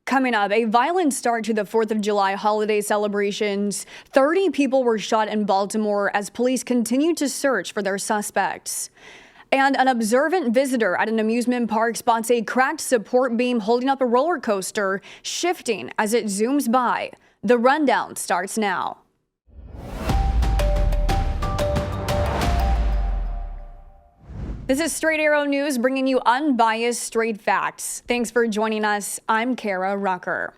Coming up, a violent start to the 4th of July holiday celebrations. 30 people were shot in Baltimore as police continued to search for their suspects. And an observant visitor at an amusement park spots a cracked support beam holding up a roller coaster, shifting as it zooms by. The rundown starts now. This is Straight Arrow News, bringing you unbiased, straight facts. Thanks for joining us. I'm Kara Rucker.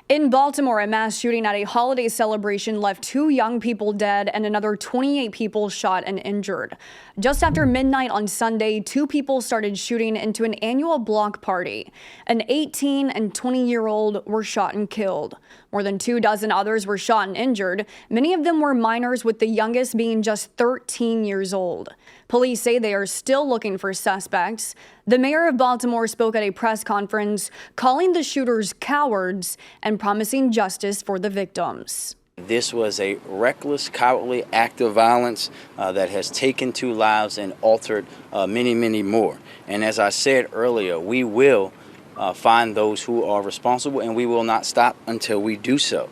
In Baltimore, a mass shooting at a holiday celebration left 2 young people dead and another 28 people shot and injured. Just after midnight on Sunday, 2 people started shooting into an annual block party. An 18 and 20-year-old were shot and killed. More than 24 others were shot and injured. Many of them were minors, with the youngest being just 13 years old. Police say they are still looking for suspects. The mayor of Baltimore spoke at a press conference, calling the shooters cowards and promising justice for the victims. This was a reckless, cowardly act of violence that has taken 2 lives and altered many, many more. And as I said earlier, we will find those who are responsible, and we will not stop until we do so.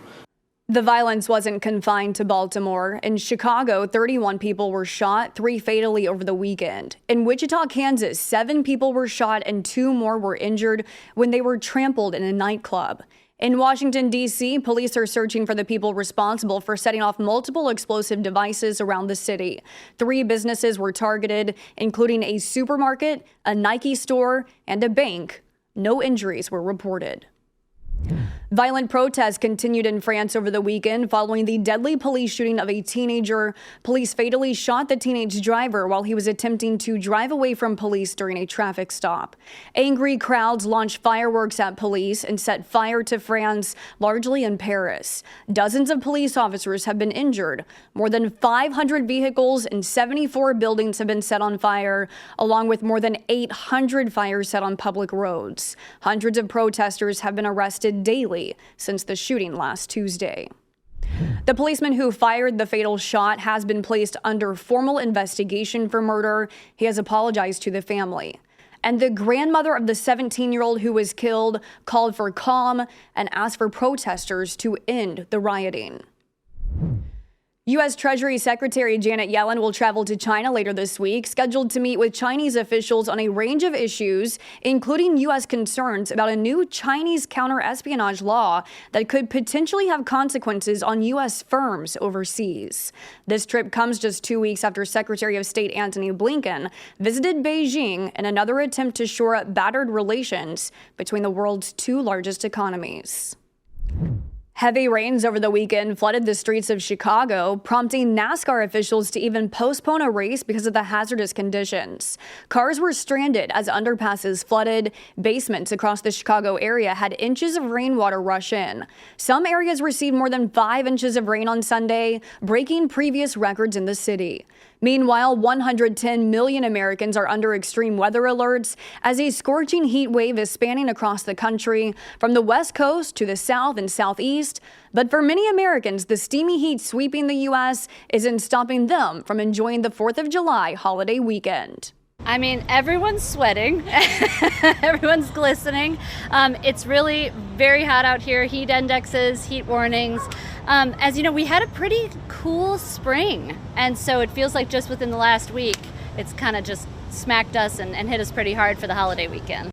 The violence wasn't confined to Baltimore. In Chicago, 31 people were shot, 3 fatally over the weekend. In Wichita, Kansas, 7 people were shot and 2 more were injured when they were trampled in a nightclub. In Washington, D.C., police are searching for the people responsible for setting off multiple explosive devices around the city. 3 businesses were targeted, including a supermarket, a Nike store, and a bank. No injuries were reported. Violent protests continued in France over the weekend following the deadly police shooting of a teenager. Police fatally shot the teenage driver while he was attempting to drive away from police during a traffic stop. Angry crowds launched fireworks at police and set fire to France, largely in Paris. Dozens of police officers have been injured. More than 500 vehicles and 74 buildings have been set on fire, along with more than 800 fires set on public roads. Hundreds of protesters have been arrested daily since the shooting last Tuesday. The policeman who fired the fatal shot has been placed under formal investigation for murder. He has apologized to the family. And the grandmother of the 17-year-old who was killed called for calm and asked for protesters to end the rioting. U.S. Treasury Secretary Janet Yellen will travel to China later this week, scheduled to meet with Chinese officials on a range of issues, including U.S. concerns about a new Chinese counter-espionage law that could potentially have consequences on U.S. firms overseas. This trip comes just 2 weeks after Secretary of State Antony Blinken visited Beijing in another attempt to shore up battered relations between the world's 2 largest economies. Heavy rains over the weekend flooded the streets of Chicago, prompting NASCAR officials to even postpone a race because of the hazardous conditions. Cars were stranded as underpasses flooded. Basements across the Chicago area had inches of rainwater rush in. Some areas received more than 5 inches of rain on Sunday, breaking previous records in the city. Meanwhile, 110 million Americans are under extreme weather alerts as a scorching heat wave is spanning across the country, from the West Coast to the South and Southeast. But for many Americans, the steamy heat sweeping the U.S. isn't stopping them from enjoying the 4th of July holiday weekend. I mean, everyone's sweating, everyone's glistening. It's really very hot out here, heat indexes, heat warnings. As you know, we had a pretty cool spring, and so it feels like just within the last week, it's kind of just smacked us and hit us pretty hard for the holiday weekend.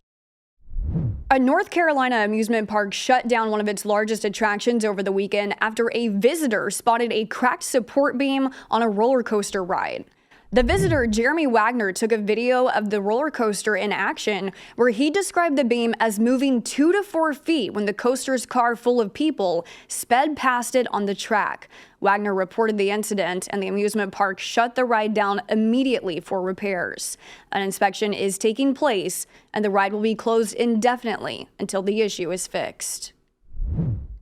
A North Carolina amusement park shut down one of its largest attractions over the weekend after a visitor spotted a cracked support beam on a roller coaster ride. The visitor, Jeremy Wagner, took a video of the roller coaster in action where he described the beam as moving 2 to 4 feet when the coaster's car full of people sped past it on the track. Wagner reported the incident, and the amusement park shut the ride down immediately for repairs. An inspection is taking place, and the ride will be closed indefinitely until the issue is fixed.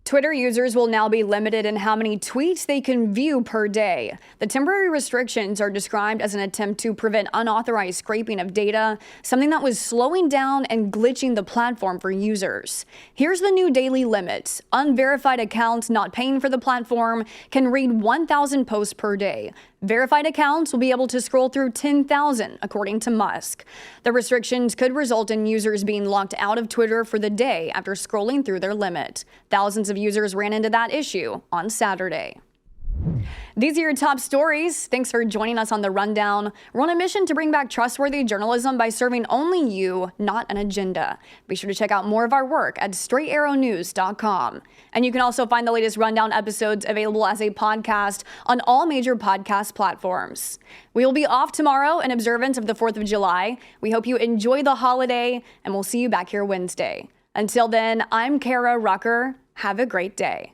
Twitter users will now be limited in how many tweets they can view per day. The temporary restrictions are described as an attempt to prevent unauthorized scraping of data, something that was slowing down and glitching the platform for users. Here's the new daily limits. Unverified accounts not paying for the platform can read 1,000 posts per day. Verified accounts will be able to scroll through 10,000, according to Musk. The restrictions could result in users being locked out of Twitter for the day after scrolling through their limit. Thousands of users ran into that issue on Saturday. These are your top stories. Thanks for joining us on The Rundown. We're on a mission to bring back trustworthy journalism by serving only you, not an agenda. Be sure to check out more of our work at straightarrownews.com. And you can also find the latest Rundown episodes available as a podcast on all major podcast platforms. We will be off tomorrow in observance of the 4th of July. We hope you enjoy the holiday, and we'll see you back here Wednesday. Until then, I'm Kara Rucker. Have a great day.